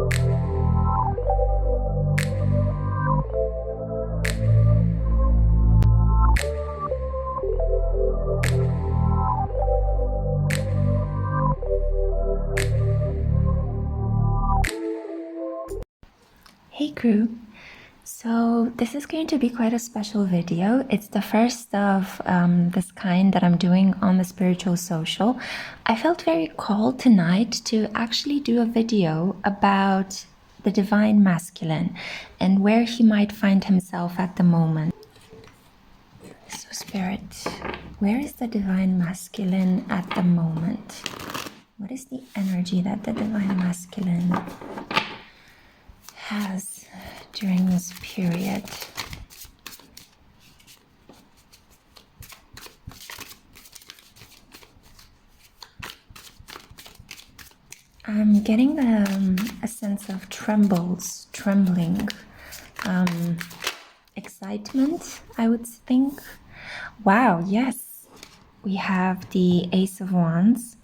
Hey crew, so this is going to be quite a special video. It's the first of this kind that I'm doing on the Spiritual Social. I felt very called tonight to actually do a video about the Divine Masculine and where he might find himself at the moment. So Spirit, where is the Divine Masculine at the moment? What is the energy that the Divine Masculine has during this period? I'm getting a sense of trembling, excitement, I would think. Wow, yes, we have the Ace of Wands.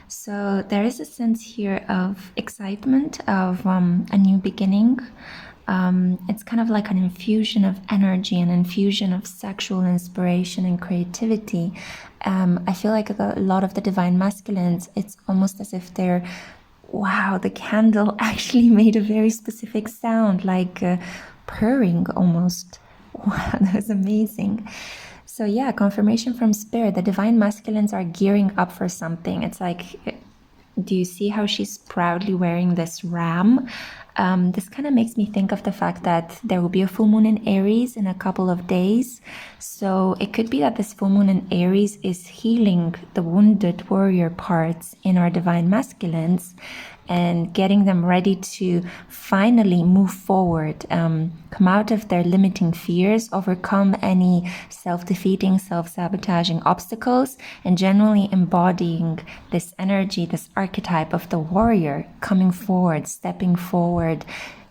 So there is a sense here of excitement, of a new beginning. It's kind of like an infusion of energy, an infusion of sexual inspiration and creativity. I feel like a lot of the Divine Masculines, it's almost as if they're, wow, the candle actually made a very specific sound, like purring almost. Wow, that was amazing. So yeah, confirmation from Spirit. The Divine Masculines are gearing up for something. It's like, do you see how she's proudly wearing this ram? This kind of makes me think of the fact that there will be a full moon in Aries in a couple of days. So it could be that this full moon in Aries is healing the wounded warrior parts in our Divine Masculines and getting them ready to finally move forward, come out of their limiting fears, overcome any self-defeating, self-sabotaging obstacles, and generally embodying this energy, this archetype of the warrior coming forward, stepping forward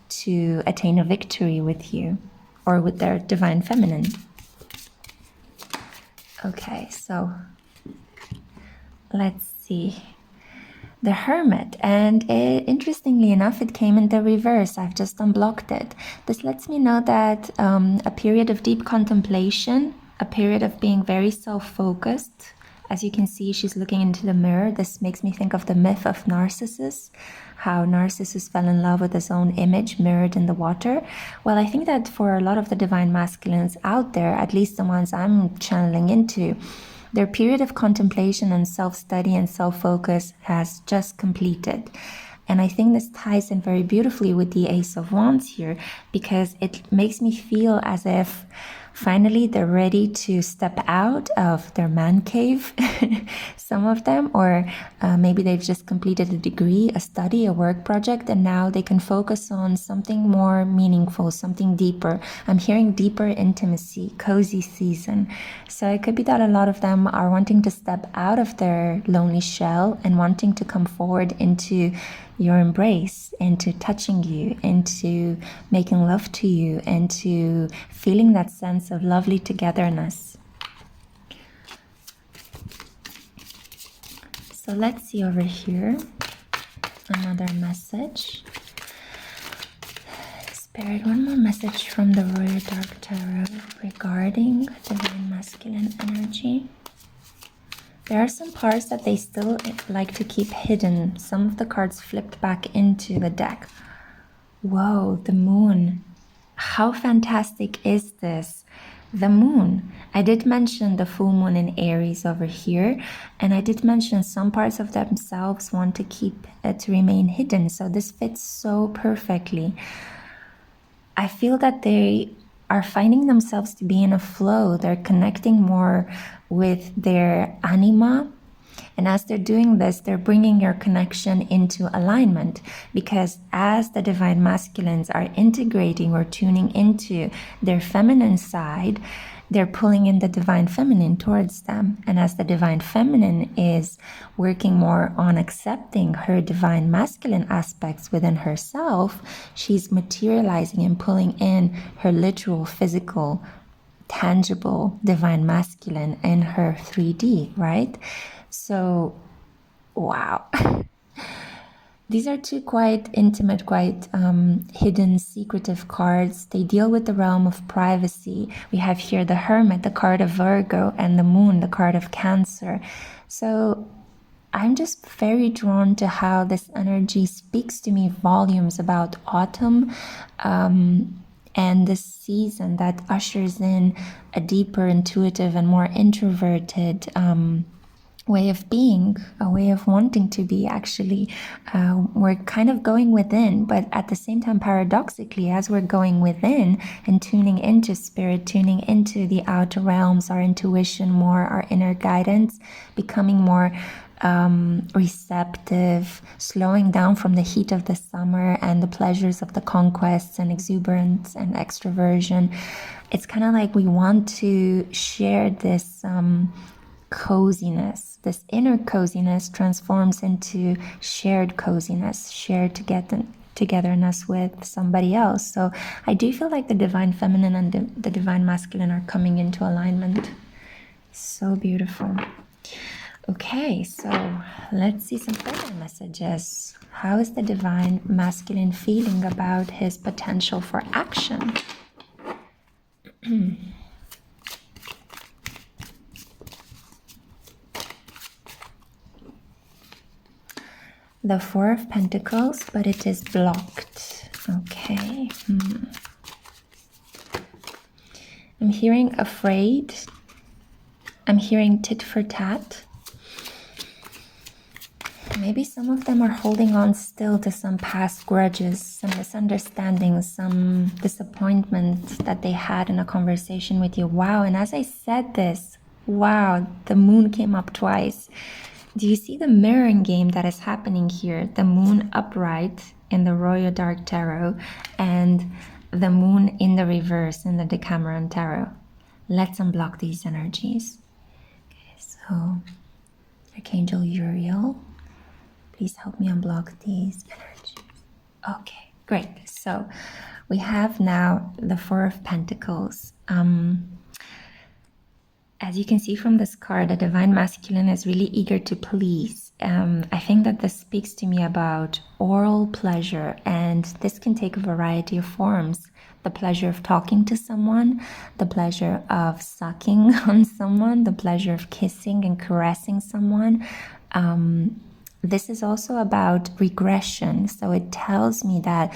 to attain a victory with you or with their Divine Feminine. Okay, so let's see. The Hermit, and interestingly enough, it came in the reverse. I've just unblocked it. This lets me know that a period of deep contemplation, a period of being very self-focused. As you can see, she's looking into the mirror. This makes me think of the myth of Narcissus, how Narcissus fell in love with his own image mirrored in the water. Well, I think that for a lot of the Divine Masculines out there, at least the ones I'm channeling into, their period of contemplation and self-study and self-focus has just completed. And I think this ties in very beautifully with the Ace of Wands here, because it makes me feel as if finally they're ready to step out of their man cave, some of them, or maybe they've just completed a degree, a study, a work project, and now they can focus on something more meaningful, something deeper. I'm hearing deeper intimacy, cozy season. So it could be that a lot of them are wanting to step out of their lonely shell and wanting to come forward into your embrace, into touching you, into making love to you, into feeling that sense of lovely togetherness. So let's see over here, another message. Spirit, one more message from the Royo Dark Tarot regarding Divine Masculine energy. There are some parts that they still like to keep hidden. Some of the cards flipped back into the deck. Whoa, the moon. How fantastic is this? The moon. I did mention the full moon in Aries over here, and I did mention some parts of themselves want to keep it to remain hidden. So this fits so perfectly. I feel that they are finding themselves to be in a flow. They're connecting more with their anima. And as they're doing this, they're bringing your connection into alignment, because as the Divine Masculines are integrating or tuning into their feminine side, they're pulling in the Divine Feminine towards them. And as the Divine Feminine is working more on accepting her Divine Masculine aspects within herself, she's materializing and pulling in her literal, physical, tangible Divine Masculine in her 3D, right? So, wow. These are two quite intimate, quite hidden, secretive cards. They deal with the realm of privacy. We have here the Hermit, the card of Virgo, and the Moon, the card of Cancer. So I'm just very drawn to how this energy speaks to me volumes about autumn and this season that ushers in a deeper, intuitive, and more introverted way of being, a way of wanting to be, actually. We're kind of going within, but at the same time, paradoxically, as we're going within and tuning into spirit, tuning into the outer realms, our intuition more, our inner guidance, becoming more receptive, slowing down from the heat of the summer and the pleasures of the conquests and exuberance and extroversion. It's kind of like we want to share this coziness. This inner coziness transforms into shared coziness, shared togetherness with somebody else. So I do feel like the divine feminine and the divine masculine are coming into alignment. So beautiful. Okay, so let's see some further messages. How is the divine masculine feeling about his potential for action? The Four of Pentacles, but it is blocked. Okay. I'm hearing afraid. I'm hearing tit for tat. Maybe some of them are holding on still to some past grudges, some misunderstandings, some disappointment that they had in a conversation with you. Wow, and as I said this, wow, the moon came up twice. Do you see the mirroring game that is happening here? The moon upright in the Royo Dark Tarot and the moon in the reverse in the Decameron Tarot. Let's unblock these energies. Okay, so Archangel Uriel, please help me unblock these energies. Okay, great. So we have now the Four of Pentacles. As you can see from this card, the divine masculine is really eager to please. I think that this speaks to me about oral pleasure, and this can take a variety of forms. The pleasure of talking to someone, the pleasure of sucking on someone, the pleasure of kissing and caressing someone. This is also about regression. So it tells me that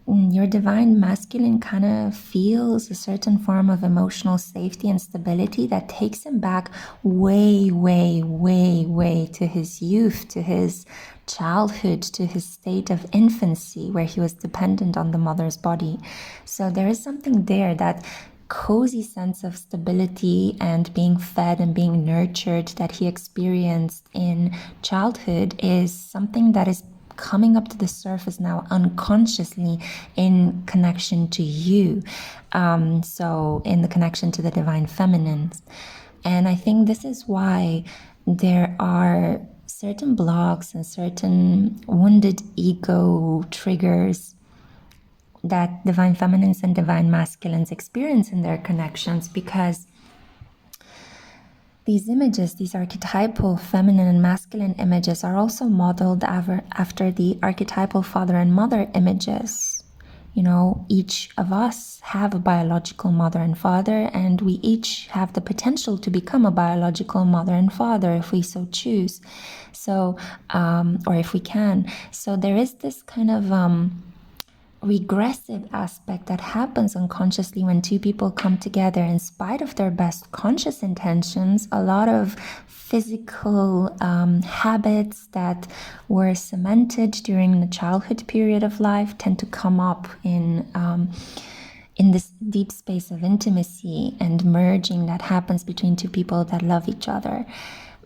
your divine masculine kind of feels a certain form of emotional safety and stability that takes him back way, way, way, way to his youth, to his childhood, to his state of infancy, where he was dependent on the mother's body. So there is something there, that cozy sense of stability and being fed and being nurtured that he experienced in childhood is something that is coming up to the surface now unconsciously in connection to you. So in the connection to the divine feminine. And I think this is why there are certain blocks and certain wounded ego triggers that divine feminines and divine masculines experience in their connections, because these images, these archetypal feminine and masculine images, are also modeled after the archetypal father and mother images. You know, each of us have a biological mother and father, and we each have the potential to become a biological mother and father if we so choose. So, or if we can. So there is this kind of regressive aspect that happens unconsciously when two people come together in spite of their best conscious intentions. A lot of physical habits that were cemented during the childhood period of life tend to come up in this deep space of intimacy and merging that happens between two people that love each other.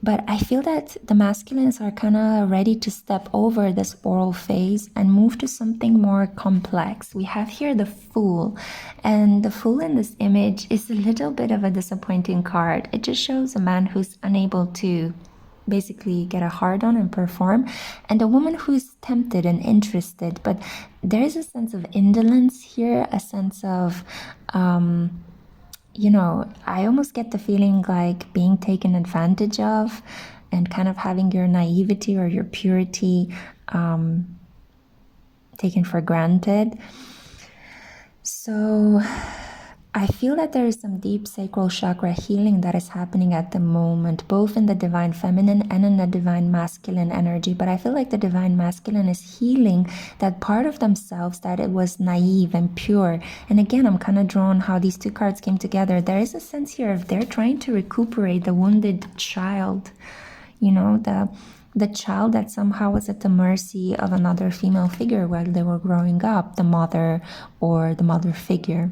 But I feel that the masculines are kind of ready to step over this oral phase and move to something more complex. We have here the Fool, and the Fool in this image is a little bit of a disappointing card. It just shows a man who's unable to basically get a hard-on and perform, and a woman who's tempted and interested. But there is a sense of indolence here, a sense of you know, I almost get the feeling like being taken advantage of and kind of having your naivety or your purity taken for granted. So I feel that there is some deep sacral chakra healing that is happening at the moment, both in the divine feminine and in the divine masculine energy. But I feel like the divine masculine is healing that part of themselves that it was naive and pure. And again, I'm kind of drawn how these two cards came together. There is a sense here of they're trying to recuperate the wounded child, you know, the child that somehow was at the mercy of another female figure while they were growing up, the mother or the mother figure.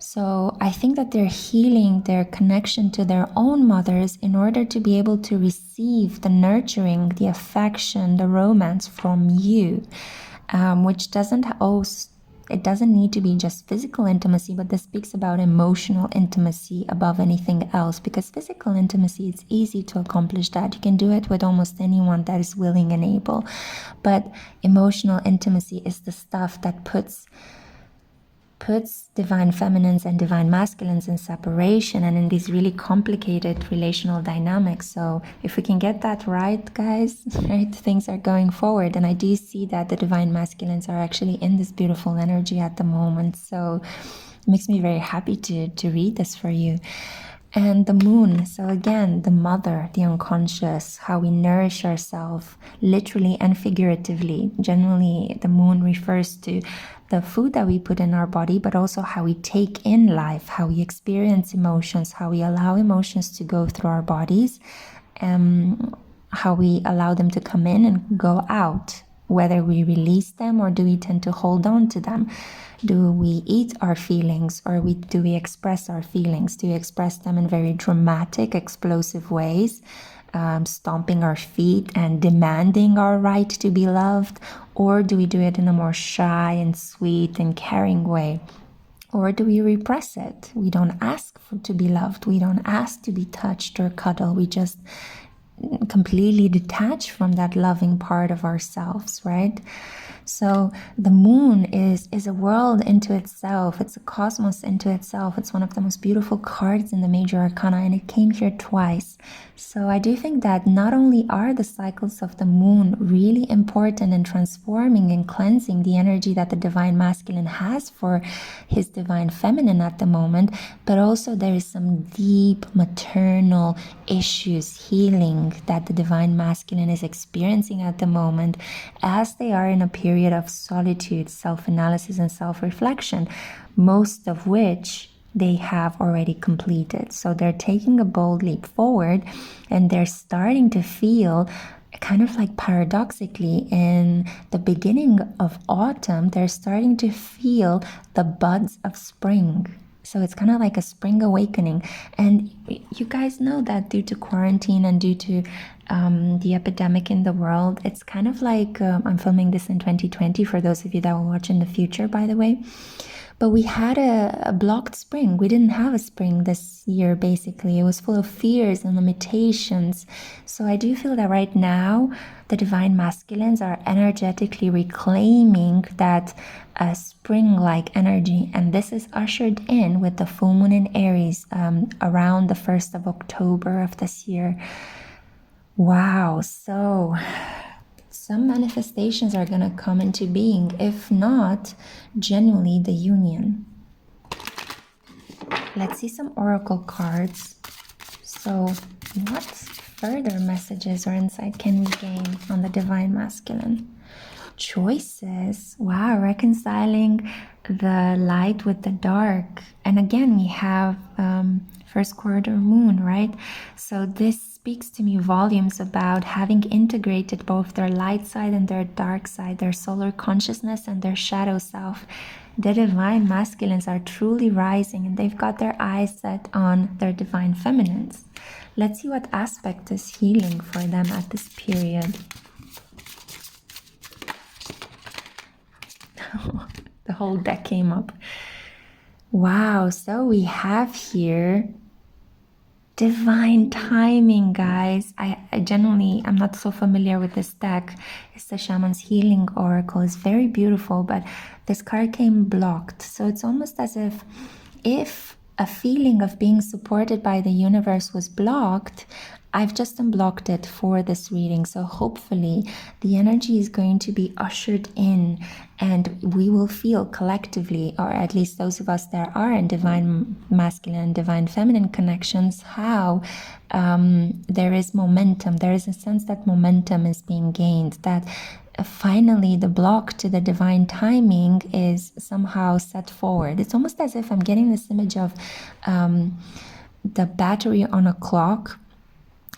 So I think that they're healing their connection to their own mothers in order to be able to receive the nurturing, the affection, the romance from you, which it doesn't need to be just physical intimacy, but this speaks about emotional intimacy above anything else, because physical intimacy, it's easy to accomplish that. You can do it with almost anyone that is willing and able. But emotional intimacy is the stuff that puts divine feminines and divine masculines in separation and in these really complicated relational dynamics. So if we can get that right, guys, right, things are going forward. And I do see that the divine masculines are actually in this beautiful energy at the moment. So it makes me very happy to read this for you. And the moon, so again, the mother, the unconscious, how we nourish ourselves, literally and figuratively. Generally, the moon refers to the food that we put in our body, but also how we take in life, how we experience emotions, how we allow emotions to go through our bodies, how we allow them to come in and go out, whether we release them or do we tend to hold on to them. Do we eat our feelings or do we express our feelings? Do we express them in very dramatic, explosive ways, stomping our feet and demanding our right to be loved? Or do we do it in a more shy and sweet and caring way? Or do we repress it? We don't ask to be loved. We don't ask to be touched or cuddled. We just completely detach from that loving part of ourselves, right? So the moon is a world into itself. It's a cosmos into itself. It's one of the most beautiful cards in the major arcana, and it came here twice. So I do think that not only are the cycles of the moon really important in transforming and cleansing the energy that the divine masculine has for his divine feminine at the moment, but also there is some deep maternal issues healing that the divine masculine is experiencing at the moment as they are in a period of solitude, self-analysis, and self-reflection, most of which they have already completed. So they're taking a bold leap forward and they're starting to feel kind of like paradoxically in the beginning of autumn, they're starting to feel the buds of spring. So it's kind of like a spring awakening. And you guys know that due to quarantine and due to the epidemic in the world, it's kind of like, I'm filming this in 2020 for those of you that will watch in the future, by the way. But we had a blocked spring. We didn't have a spring this year, basically. It was full of fears and limitations. So I do feel that right now, the divine masculines are energetically reclaiming that spring-like energy. And this is ushered in with the full moon in Aries around the 1st of October of this year. Wow, so some manifestations are going to come into being, if not genuinely the union. Let's see some oracle cards. So what further messages or insight can we gain on the divine masculine? Choices. Wow, reconciling the light with the dark. And again, we have first quarter moon, right? So this speaks to me volumes about having integrated both their light side and their dark side, their solar consciousness and their shadow self. The divine masculines are truly rising and they've got their eyes set on their divine feminines. Let's see what aspect is healing for them at this period. The whole deck came up. Wow, so we have here divine timing, guys. I genuinely, I'm not so familiar with this deck. It's the Shaman's Healing Oracle. It's very beautiful, but this card came blocked. So it's almost as if a feeling of being supported by the universe was blocked, I've just unblocked it for this reading, so hopefully the energy is going to be ushered in and we will feel collectively, or at least those of us that are in divine masculine and divine feminine connections, how there is momentum. There is a sense that momentum is being gained, that finally the block to the divine timing is somehow set forward. It's almost as if I'm getting this image of the battery on a clock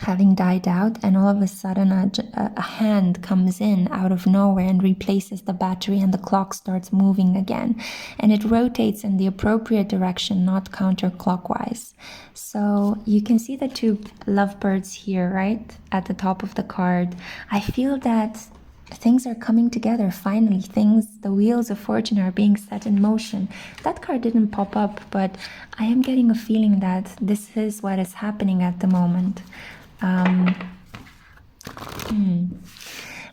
having died out, and all of a sudden a hand comes in out of nowhere and replaces the battery, and the clock starts moving again, and it rotates in the appropriate direction, not counterclockwise. So you can see the two lovebirds here, right at the top of the card. I feel that things are coming together finally. The wheels of fortune are being set in motion. That card didn't pop up, but I am getting a feeling that this is what is happening at the moment.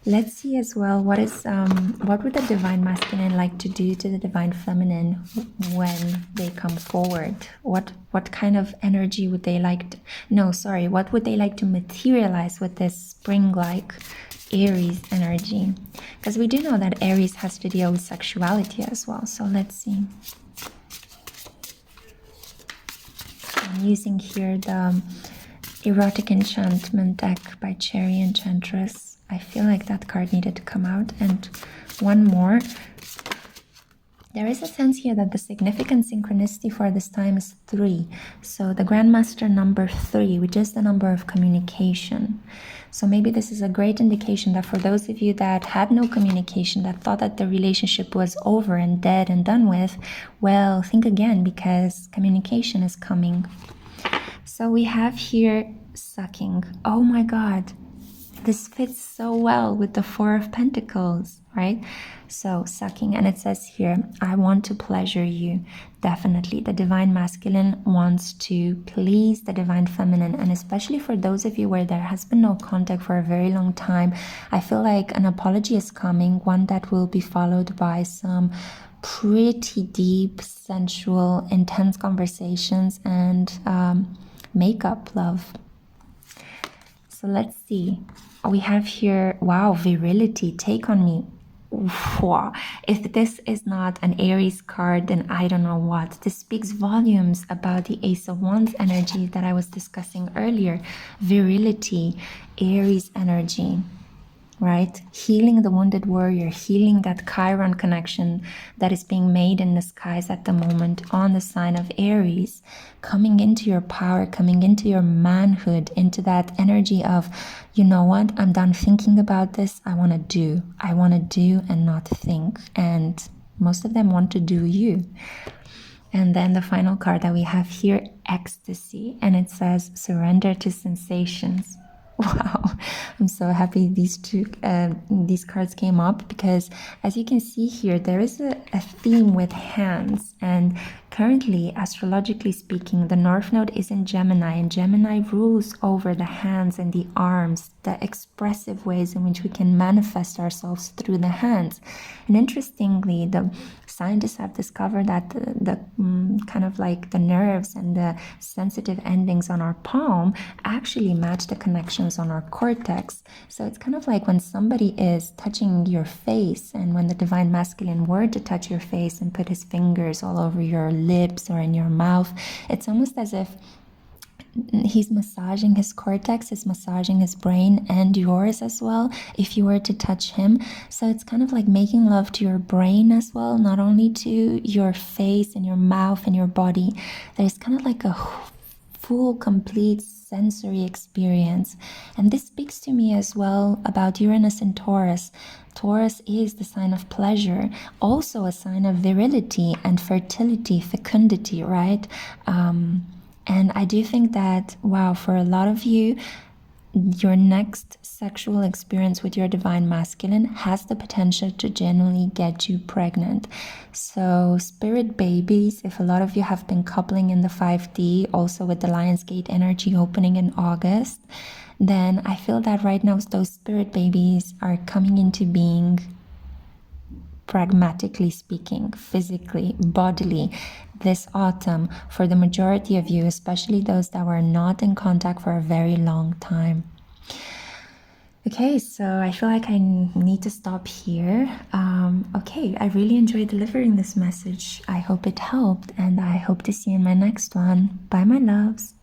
Let's see as well what would the divine masculine like to do to the divine feminine when they come forward. What kind of energy would they like to, what would they like to materialize with this spring-like Aries energy? Because we do know that Aries has to deal with sexuality as well. So let's see. I'm using here the Erotic Enchantment deck by Cherry Enchantress. I feel like that card needed to come out. And one more. There is a sense here that the significant synchronicity for this time is 3. So the Grandmaster number 3, which is the number of communication. So maybe this is a great indication that for those of you that had no communication, that thought that the relationship was over and dead and done with, well, think again, because communication is coming. So we have here sucking. Oh my God, this fits so well with the Four of Pentacles, right? So sucking, and it says here, I want to pleasure you. Definitely, the divine masculine wants to please the divine feminine, and especially for those of you where there has been no contact for a very long time, I feel like an apology is coming, one that will be followed by some pretty deep, sensual, intense conversations and makeup love. So let's see. We have here, wow, virility, take on me. Wow. If this is not an Aries card, then I don't know what. This speaks volumes about the Ace of Wands energy that I was discussing earlier. Virility, Aries energy, right? Healing the wounded warrior, healing that Chiron connection that is being made in the skies at the moment on the sign of Aries, coming into your power, coming into your manhood, into that energy of, you know what, I'm done thinking about this. I want to do and not think. And most of them want to do you. And then the final card that we have here, ecstasy, and it says surrender to sensations. Wow, I'm so happy these cards came up, because as you can see here, there is a theme with hands, and currently, astrologically speaking, the North Node is in Gemini, and Gemini rules over the hands and the arms, the expressive ways in which we can manifest ourselves through the hands. And interestingly, the scientists have discovered that the kind of like the nerves and the sensitive endings on our palm actually match the connections on our cortex. So it's kind of like when somebody is touching your face, and when the divine masculine were to touch your face and put his fingers all over your lips or in your mouth, it's almost as if he's massaging his cortex, is massaging his brain and yours as well, if you were to touch him. So it's kind of like making love to your brain as well, not only to your face and your mouth and your body. There's kind of like a full, complete sensory experience. And this speaks to me as well about Uranus and Taurus. Taurus is the sign of pleasure, also a sign of virility and fertility, fecundity, right? And I do think that, wow, for a lot of you, your next sexual experience with your divine masculine has the potential to genuinely get you pregnant. So spirit babies, if a lot of you have been coupling in the 5D, also with the Lionsgate energy opening in August, then I feel that right now those spirit babies are coming into being, pragmatically speaking, physically, bodily. this autumn for the majority of you, especially those that were not in contact for a very long time. Okay, so I feel like I need to stop here. Okay, I really enjoyed delivering this message. I hope it helped, and I hope to see you in my next one. Bye, my loves.